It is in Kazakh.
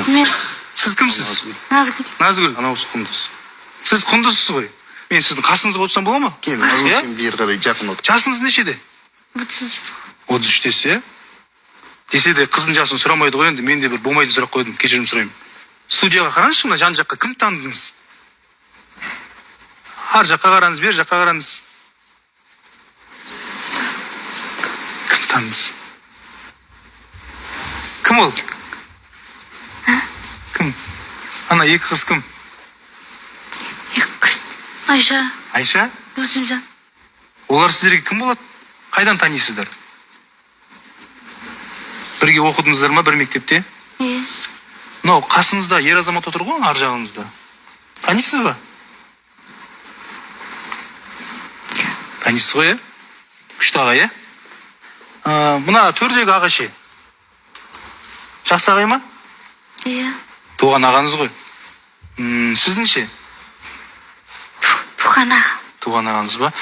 Мен Сіз кімсіз? Назгүл. Назгүл. Анау Құндыз. Сіз Құндызсыз ғой. Мен сіздің қасыңызға отырсам бола ма? Кел, Назгүл сен бері қарай жақын отыр. Жасыңыз нешеде? 33-тесіз, иә? Десе де қыздың жасын сұрамайды ғой енді. Мен де бір болмайтын сұрақ қойдым. Кешірім сұраймын. Студияға қараңызшы, мына жан жаққа кім таныдыңыз? Ар жаққа қараңыз, бер жаққа қараңыз. Кім таныдыңыз? Кім ол? Кім? Ана екі қыз кім? Екі қыз. Айша. Айша? Гүлсімжан. Олар сіздерге кім болады? Қайдан танисыздар? Бірге оқыдыңыздар ма бір мектепте? Иә. Мынау қасыңызда ер азамат отыр ғой, ар жағыңызда. Танисыз ба? Танисыз ғой, иә? Күшті аға, иә? Мына төрдегі аға ше. Жақсы ағай ма? Иә. Туған ағаңыз ғой. Сіздің ше? Туған аға. Туған ағаңыз ба?